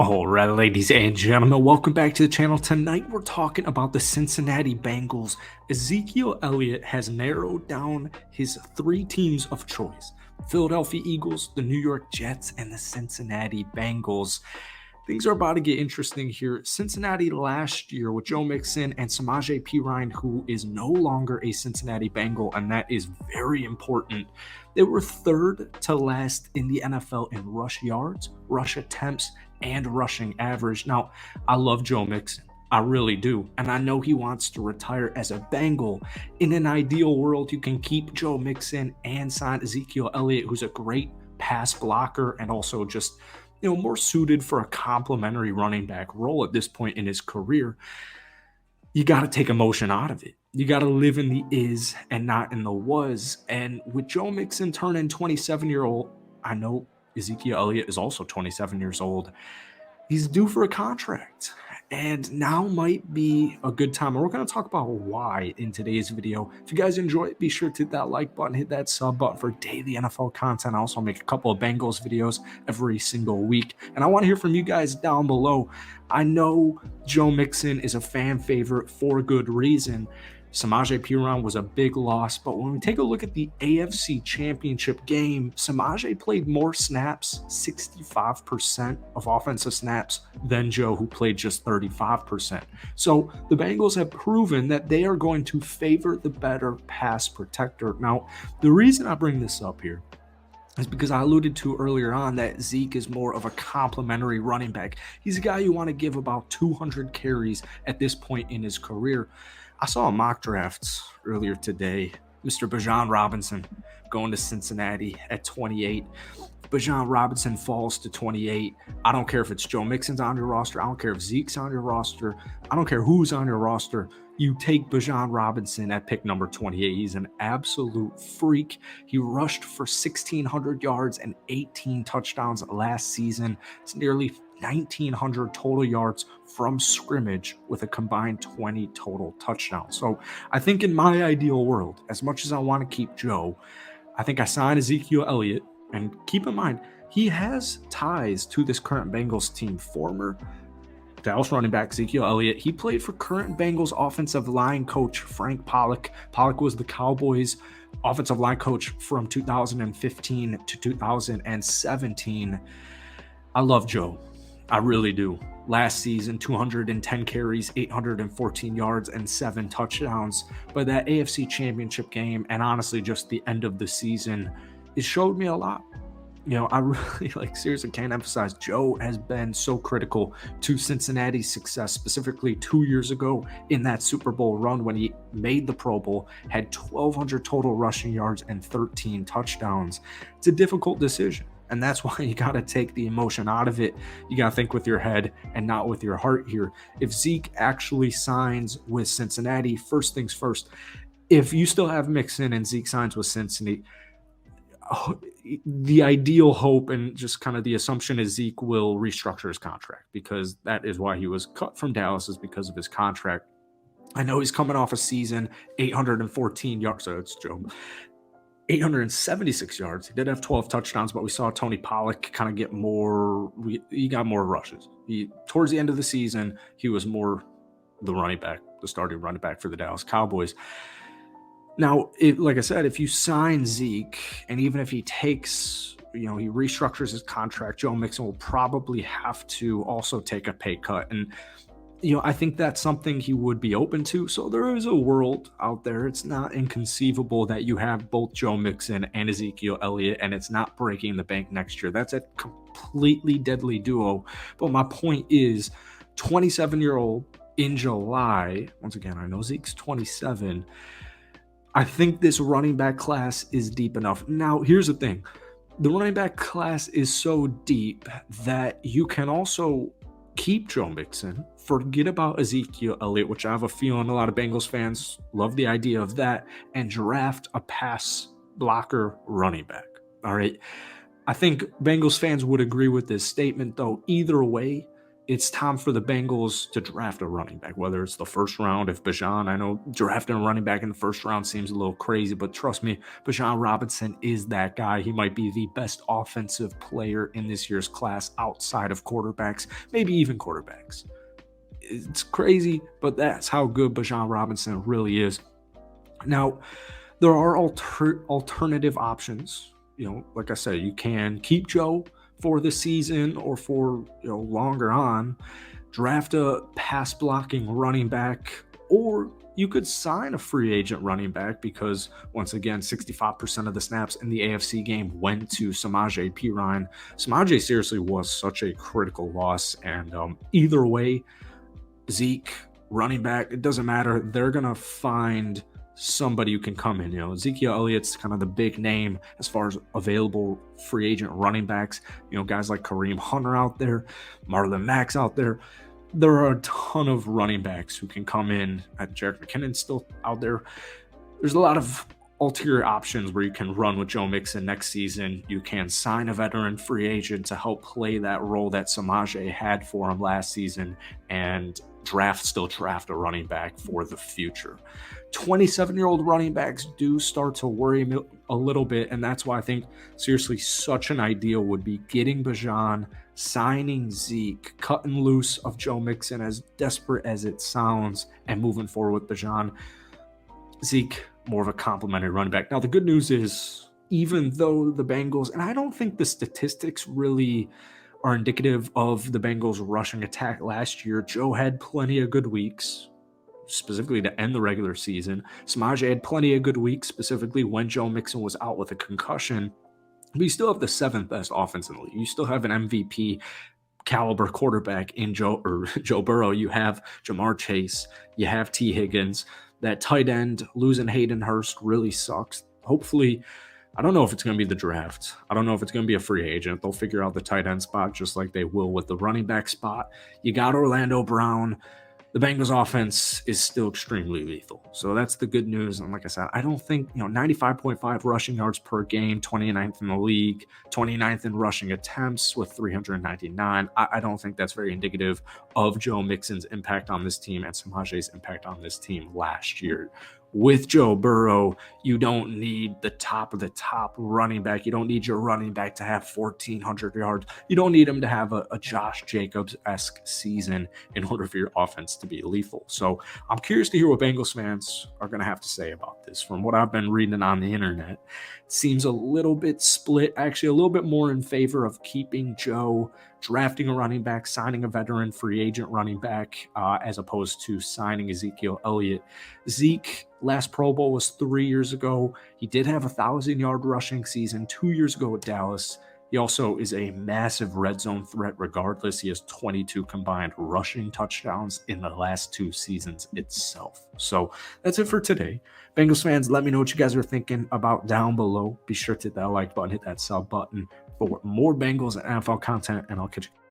All right, ladies and gentlemen, welcome back to the channel. Tonight, we're talking about the Cincinnati Bengals. Ezekiel Elliott has narrowed down his three teams of choice: Philadelphia Eagles, the New York Jets, and the Cincinnati Bengals. Things are about to get interesting here. Cincinnati last year with Joe Mixon and Samaje Perine, who is no longer a Cincinnati Bengal, and that is very important. They were third to last in the NFL in rush yards, rush attempts, and rushing average. Now, I love Joe Mixon. I really do. And I know he wants to retire as a Bengal. In an ideal world, you can keep Joe Mixon and sign Ezekiel Elliott, who's a great pass blocker and also just more suited for a complimentary running back role at this point in his career. You got to take emotion out of it. You got to live in the is and not in the was. And with Joe Mixon turning 27-year-old, I know Ezekiel Elliott is also 27 years old. He's due for a contract. And now might be a good time. And we're going to talk about why in today's video. If you guys enjoy it, be sure to hit that like button, hit that sub button for daily NFL content. I also make a couple of Bengals videos every single week. And I want to hear from you guys down below. I know Joe Mixon is a fan favorite for good reason. Samaje Perine was a big loss, but when we take a look at the AFC Championship game, Samaje played more snaps, 65% of offensive snaps, than Joe, who played just 35%. So the Bengals have proven that they are going to favor the better pass protector. Now, the reason I bring this up here is because I alluded to earlier on that Zeke is more of a complimentary running back. He's a guy you want to give about 200 carries at this point in his career. I saw a mock draft earlier today. Mr. Bijan Robinson going to Cincinnati at 28. Bijan Robinson falls to 28. I don't care if it's Joe Mixon's on your roster. I don't care if Zeke's on your roster. I don't care who's on your roster. You take Bijan Robinson at pick number 28. He's an absolute freak. He rushed for 1,600 yards and 18 touchdowns last season. It's nearly 1,900 total yards from scrimmage with a combined 20 total touchdowns. So I think in my ideal world, as much as I want to keep Joe, I think I sign Ezekiel Elliott. And keep in mind, he has ties to this current Bengals team. Former Dallas running back Ezekiel Elliott, he played for current Bengals offensive line coach Frank Pollock. Pollock was the Cowboys offensive line coach from 2015 to 2017. I love Joe. I really do. Last season, 210 carries, 814 yards, and 7 touchdowns. But that AFC Championship game, and honestly just the end of the season, it showed me a lot. I really seriously can't emphasize, Joe has been so critical to Cincinnati's success, specifically 2 years ago in that Super Bowl run when he made the Pro Bowl, had 1,200 total rushing yards and 13 touchdowns. It's a difficult decision. And that's why you got to take the emotion out of it. You got to think with your head and not with your heart here. If Zeke actually signs with Cincinnati, first things first, if you still have Mixon and Zeke signs with Cincinnati, the ideal hope and just kind of the assumption is Zeke will restructure his contract, because that is why he was cut from Dallas, is because of his contract. I know he's coming off a season, 814 yards. So it's Joe. 876 yards. He did have 12 touchdowns, but we saw Tony Pollock kind of get more. He got more rushes. Towards the end of the season, he was more the running back, the starting running back for the Dallas Cowboys. Now, like I said, if you sign Zeke, and even if he takes, he restructures his contract, Joe Mixon will probably have to also take a pay cut. And I think that's something he would be open to. So there is a world out there. It's not inconceivable that you have both Joe Mixon and Ezekiel Elliott, and it's not breaking the bank next year. That's a completely deadly duo. But my point is, 27-year-old in July, once again, I know Zeke's 27. I think this running back class is deep enough. Now, here's the thing. The running back class is so deep that you can also keep Joe Mixon, forget about Ezekiel Elliott, which I have a feeling a lot of Bengals fans love the idea of that, and draft a pass blocker running back. All right. I think Bengals fans would agree with this statement, though. Either way, it's time for the Bengals to draft a running back, whether it's the first round. If Bijan, I know drafting a running back in the first round seems a little crazy, but trust me, Bijan Robinson is that guy. He might be the best offensive player in this year's class outside of quarterbacks, maybe even quarterbacks. It's crazy, but that's how good Bijan Robinson really is. Now, there are alternative options. Like I said, you can keep Joe for the season or for longer on, draft a pass blocking running back, or you could sign a free agent running back because once again, 65% of the snaps in the AFC game went to Samaje Perine. Samaje seriously was such a critical loss, and either way, Zeke, running back, it doesn't matter. They're gonna find somebody who can come in. Ezekiel Elliott's kind of the big name as far as available free agent running backs. Guys like Kareem Hunter out there, Marlon Mack's out there. There are a ton of running backs who can come in. Jerick McKinnon's still out there. There's a lot of ulterior options where you can run with Joe Mixon next season. You can sign a veteran free agent to help play that role that Samaje had for him last season, and still draft a running back for the future. 27-year-old running backs do start to worry me a little bit, and that's why I think seriously such an ideal would be getting Bijan, signing Zeke, cutting loose of Joe Mixon, as desperate as it sounds, and moving forward with Bijan. Zeke, more of a complimentary running back. Now, the good news is, even though the Bengals, and I don't think the statistics really are indicative of the Bengals' rushing attack last year, Joe had plenty of good weeks, specifically to end the regular season. Samaje had plenty of good weeks, specifically when Joe Mixon was out with a concussion. But you still have the 7th best offense in the league. You still have an MVP caliber quarterback in Joe Burrow. You have Jamar Chase. You have T. Higgins. That tight end, losing Hayden Hurst, really sucks. Hopefully, I don't know if it's going to be the draft. I don't know if it's going to be a free agent. They'll figure out the tight end spot just like they will with the running back spot. You got Orlando Brown. The Bengals offense is still extremely lethal. So that's the good news. And like I said, I don't think, 95.5 rushing yards per game, 29th in the league, 29th in rushing attempts with 399. I don't think that's very indicative of Joe Mixon's impact on this team and Samaje's impact on this team last year. With Joe Burrow, you don't need the top of the top running back. You don't need your running back to have 1,400 yards. You don't need him to have a Josh Jacobs-esque season in order for your offense to be lethal. So I'm curious to hear what Bengals fans are going to have to say about this. From what I've been reading on the internet, it seems a little bit split, actually a little bit more in favor of keeping Joe, drafting a running back, signing a veteran free agent running back, as opposed to signing Ezekiel Elliott. Zeke, last Pro Bowl was 3 years ago. He did have a 1,000-yard rushing season 2 years ago with Dallas. He also is a massive red zone threat regardless. He has 22 combined rushing touchdowns in the last 2 seasons itself. So that's it for today. Bengals fans, let me know what you guys are thinking about down below. Be sure to hit that like button, hit that sub button for more Bengals and NFL content, and I'll catch you